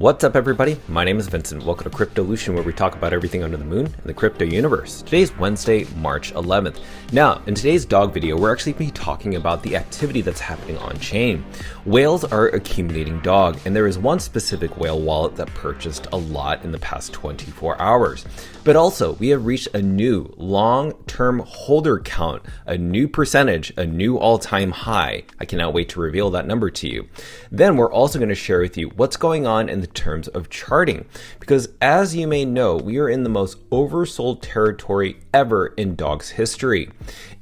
What's up everybody, my name is Vincent. Welcome to Cryptolution, where we talk about everything under the moon in the crypto universe. Today's Wednesday, March 11th. Now, in today's dog video, we're actually going to be talking about the activity that's happening on chain. Whales are accumulating dog, and there is one specific whale wallet that purchased a lot in the past 24 hours. But also, we have reached a new long-term holder count, a new percentage, a new all-time high. I cannot wait to reveal that number to you. Then we're also going to share with you what's going on in the terms of charting, because as you may know, we are in the most oversold territory ever in dog's history.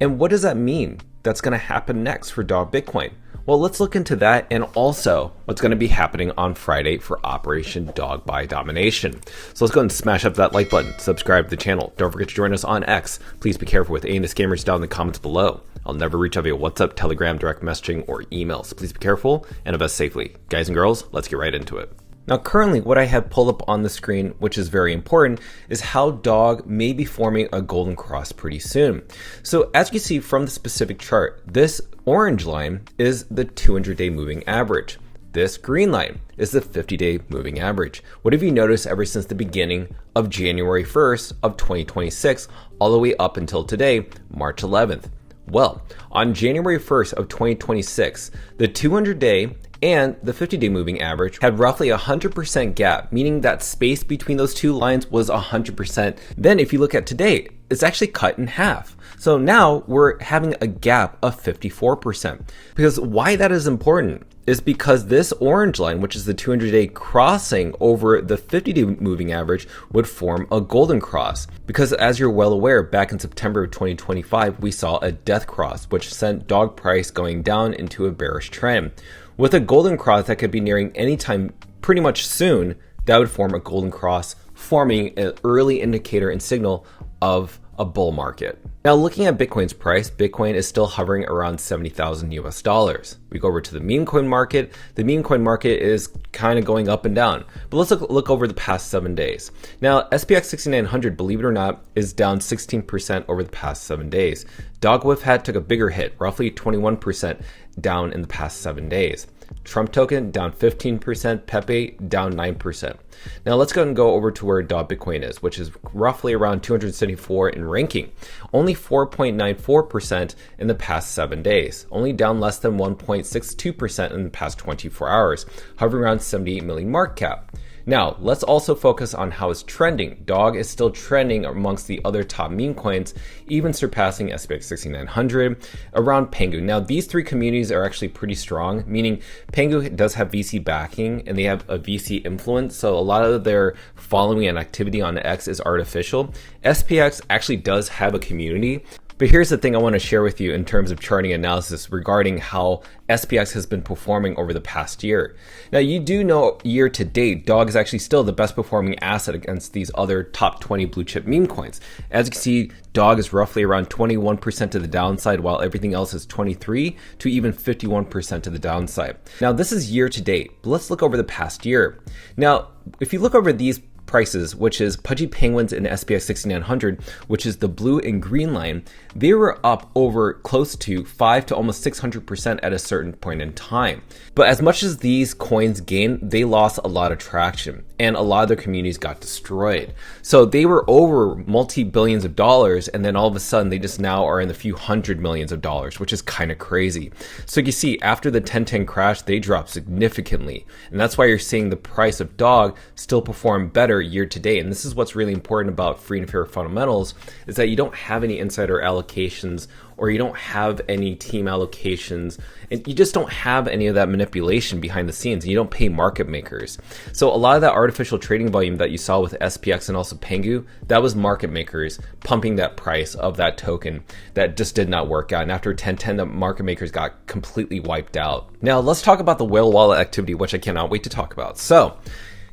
And what does that mean that's going to happen next for dog Bitcoin? Well, let's look into that, and also what's going to be happening on Friday for Operation Dog by Domination. So let's go and smash up that like button, subscribe to the channel. Don't forget to join us on X. Please be careful with any scammers down in the comments below. I'll never reach out via WhatsApp, Telegram, direct messaging, or emails. Please be careful and invest safely. Guys and girls, let's get right into it. Now currently what I have pulled up on the screen, which is very important, is how dog may be forming a golden cross pretty soon. So as you see from the specific chart, this orange line is the 200-day moving average. This green line is the 50-day moving average. What have you noticed ever since the beginning of January 1st of 2026 all the way up until today, March 11th? Well, on January 1st of 2026, the 200-day and the 50-day moving average had roughly 100% gap, meaning that space between those two lines was 100%. Then if you look at today, it's actually cut in half. So now we're having a gap of 54%. Because why that is important is because this orange line, which is the 200-day crossing over the 50-day moving average, would form a golden cross. Because as you're well aware, back in September of 2025, we saw a death cross, which sent dog price going down into a bearish trend. With a golden cross that could be nearing any time pretty much soon, that would form a golden cross, forming an early indicator and signal of a bull market. Now looking at Bitcoin's price, Bitcoin is still hovering around 70,000 US dollars. We go over to the meme coin market. The meme coin market is kind of going up and down, but let's look over the past 7 days. Now SPX 6900, believe it or not, is down 16% over the past 7 days. Dog Whiff Hat took a bigger hit, roughly 21% down in the past 7 days. Trump token down 15%, Pepe down 9%. Now let's go and go over to where dog Bitcoin is, which is roughly around 274 in ranking. Only 4.94% in the past 7 days, only down less than 1.62% in the past 24 hours, hovering around 78 million market cap. Now, let's also focus on how it's trending. Dog is still trending amongst the other top meme coins, even surpassing SPX 6900 around Pengu. Now, these three communities are actually pretty strong, meaning Pengu does have VC backing and they have a VC influence. So a lot of their following and activity on X is artificial. SPX actually does have a community. But here's the thing I want to share with you in terms of charting analysis regarding how SPX has been performing over the past year. Now, you do know year to date, dog is actually still the best performing asset against these other top 20 blue chip meme coins. As you can see, dog is roughly around 21% to the downside, while everything else is 23 to even 51% to the downside. Now, this is year to date, but let's look over the past year. Now, if you look over these prices, which is Pudgy Penguins and SPX 6900, which is the blue and green line, they were up over close to 5 to almost 600% at a certain point in time. But as much as these coins gained, they lost a lot of traction and a lot of their communities got destroyed. So they were over multi-billions of dollars, and then all of a sudden they just now are in the few hundred millions of dollars, which is kind of crazy. So you see, after the 1010 crash, they dropped significantly. And that's why you're seeing the price of dog still perform better year to date. And this is what's really important about free and fair fundamentals, is that you don't have any insider allocations, or you don't have any team allocations, and you just don't have any of that manipulation behind the scenes, and you don't pay market makers. So a lot of that artificial trading volume that you saw with SPX and also Pengu, that was market makers pumping that price of that token that just did not work out. And after 1010, the market makers got completely wiped out. Now let's talk about the whale wallet activity, which I cannot wait to talk about. So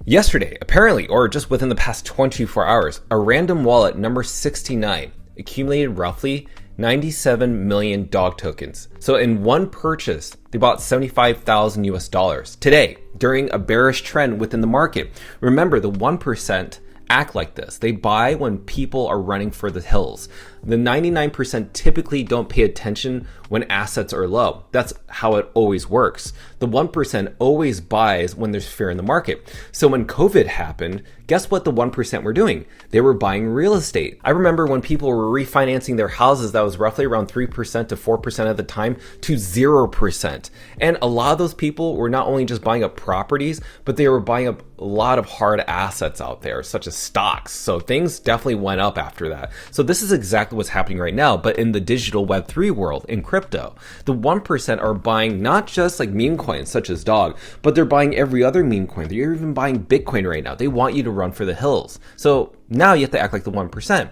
yesterday, apparently, or just within the past 24 hours, a random wallet number 69 accumulated roughly 97 million dog tokens. So in one purchase, they bought 75,000 US dollars. Today, during a bearish trend within the market, remember the 1% act like this. They buy when people are running for the hills. The 99% typically don't pay attention when assets are low. That's how it always works. The 1% always buys when there's fear in the market. So when COVID happened, guess what the 1% were doing? They were buying real estate. I remember when people were refinancing their houses, that was roughly around 3% to 4% at the time to 0%. And a lot of those people were not only just buying up properties, but they were buying up a lot of hard assets out there, such as stocks. So things definitely went up after that. So this is exactly what's happening right now, but in the digital Web3 world, in crypto. The 1% are buying not just like meme coins such as Dog, but they're buying every other meme coin. They're even buying Bitcoin right now. They want you to run for the hills. So now you have to act like the 1%.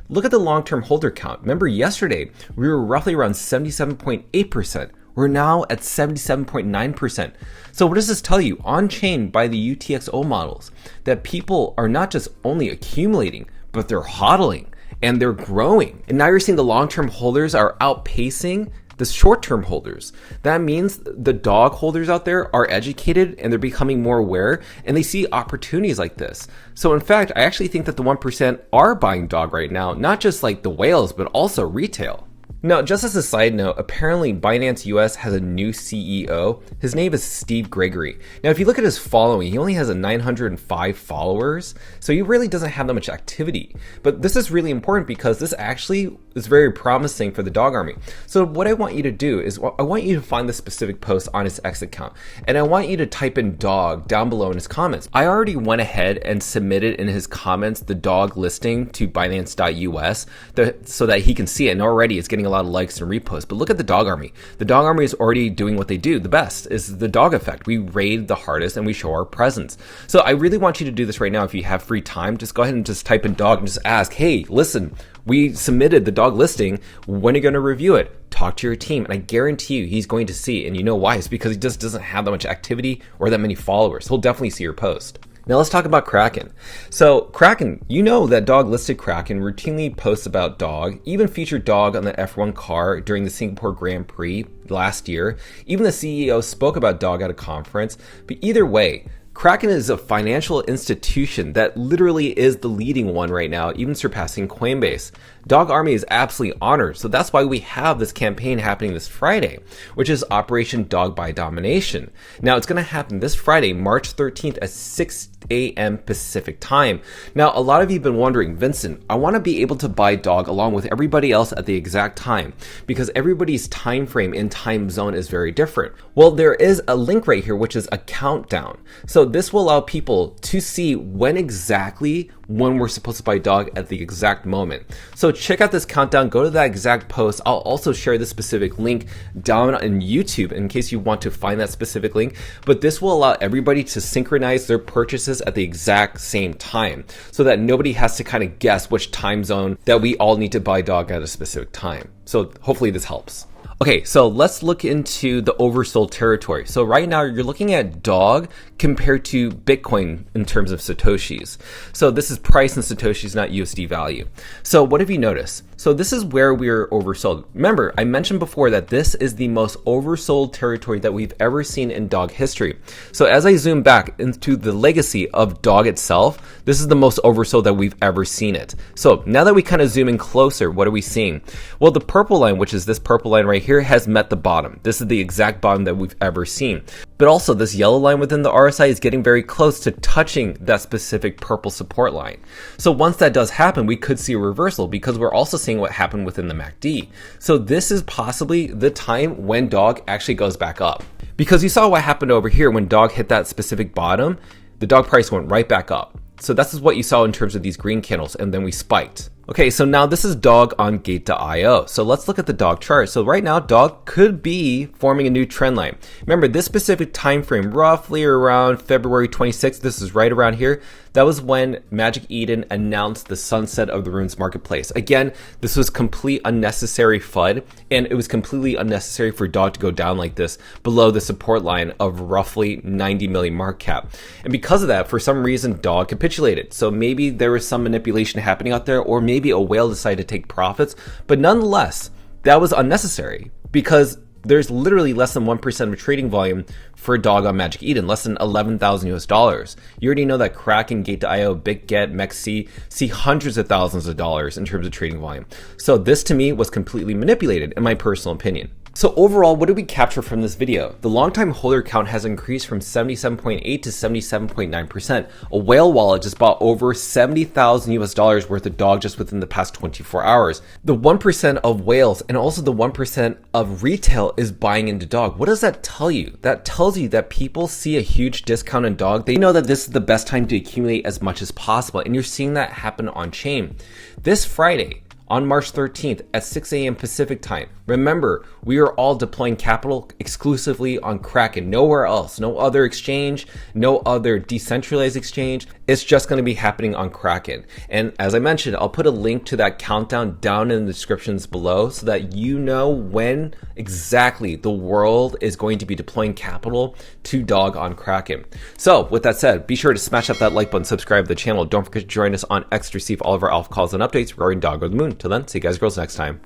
Look at the long-term holder count. Remember yesterday, we were roughly around 77.8%. We're now at 77.9%. So what does this tell you? On-chain by the UTXO models, that people are not just only accumulating, but they're hodling and they're growing. And now you're seeing the long-term holders are outpacing the short-term holders. That means the dog holders out there are educated and they're becoming more aware and they see opportunities like this. So in fact, I actually think that the 1% are buying dog right now, not just like the whales, but also retail. Now, just as a side note, apparently Binance US has a new CEO. His name is Steve Gregory. Now, if you look at his following, he only has 905 followers, so he really doesn't have that much activity. But this is really important because this actually is very promising for the dog army. So what I want you to do is I want you to find the specific post on his X account, and I want you to type in dog down below in his comments. I already went ahead and submitted in his comments the dog listing to Binance.us so that he can see it, and already it's getting a lot of likes and reposts. But look at the dog army. The dog army is already doing what they do the best, is the dog effect. We raid the hardest and we show our presence. So I really want you to do this right now. If you have free time, just go ahead and just type in dog and just ask, hey, listen, we submitted the dog listing. When are you going to review it? Talk to your team, and I guarantee you he's going to see. And you know why? It's because he just doesn't have that much activity or that many followers. He'll definitely see your post. Now let's talk about KRAKEN. So KRAKEN, you know that dog listed KRAKEN routinely posts about dog, even featured dog on the F1 car during the Singapore Grand Prix last year. Even the CEO spoke about dog at a conference. But either way, KRAKEN is a financial institution that literally is the leading one right now, even surpassing Coinbase. Dog Army is absolutely honored, so that's why we have this campaign happening this Friday, which is Operation Dog by Domination. Now, it's going to happen this Friday, March 13th at 6 a.m. Pacific time. Now, a lot of you have been wondering, Vincent, I want to be able to buy dog along with everybody else at the exact time because everybody's time frame in time zone is very different. Well, there is a link right here, which is a countdown. So this will allow people to see when we're supposed to buy dog at the exact moment. So check out this countdown, go to that exact post. I'll also share this specific link down on YouTube in case you want to find that specific link. But this will allow everybody to synchronize their purchases at the exact same time so that nobody has to kind of guess which time zone that we all need to buy dog at a specific time. So hopefully this helps. Okay, so let's look into the oversold territory. So right now you're looking at dog compared to Bitcoin in terms of Satoshis. So this is price in Satoshis, not USD value. So what have you noticed? So this is where we're oversold. Remember, I mentioned before that this is the most oversold territory that we've ever seen in dog history. So as I zoom back into the legacy of dog itself, this is the most oversold that we've ever seen it. So now that we kind of zoom in closer, what are we seeing? Well, the purple line, which is this purple line right here, has met the bottom. This is the exact bottom that we've ever seen. But also this yellow line within the RSI is getting very close to touching that specific purple support line. So once that does happen, we could see a reversal because we're also seeing what happened within the MACD. So this is possibly the time when dog actually goes back up. Because you saw what happened over here when dog hit that specific bottom, the dog price went right back up. So this is what you saw in terms of these green candles, and then we spiked. Okay, so now this is dog on gate.io. So let's look at the dog chart. So right now, dog could be forming a new trend line. Remember, this specific time frame, roughly around February 26th, this is right around here. That was when Magic Eden announced the sunset of the Runes Marketplace. Again, this was complete unnecessary FUD, and it was completely unnecessary for dog to go down like this below the support line of roughly 90 million market cap. And because of that, for some reason, dog capitulated. So maybe there was some manipulation happening out there, or maybe a whale decided to take profits, but nonetheless, that was unnecessary because There's literally less than 1% of trading volume for Dog on Magic Eden, less than 11,000 US dollars. You already know that Kraken, Gate.io, BitGet, MEXC see hundreds of thousands of dollars in terms of trading volume. So this to me was completely manipulated in my personal opinion. So overall, what did we capture from this video? The long-time holder count has increased from 77.8 to 77.9%. A whale wallet just bought over 70,000 US dollars worth of Dog just within the past 24 hours. The 1% of whales and also the 1% of retail is buying into Dog. What does that tell you? That tells you that people see a huge discount in Dog. They know that this is the best time to accumulate as much as possible, and you're seeing that happen on chain. This Friday, on March 13th at 6 a.m. Pacific time. Remember, we are all deploying capital exclusively on Kraken, nowhere else, no other exchange, no other decentralized exchange. It's just going to be happening on Kraken. And as I mentioned, I'll put a link to that countdown down in the descriptions below so that you know when exactly the world is going to be deploying capital to Dog on Kraken. So with that said, be sure to smash up that like button, subscribe to the channel. Don't forget to join us on X to receive all of our alpha calls and updates regarding Dog or the Moon. Till then, see you guys girls next time.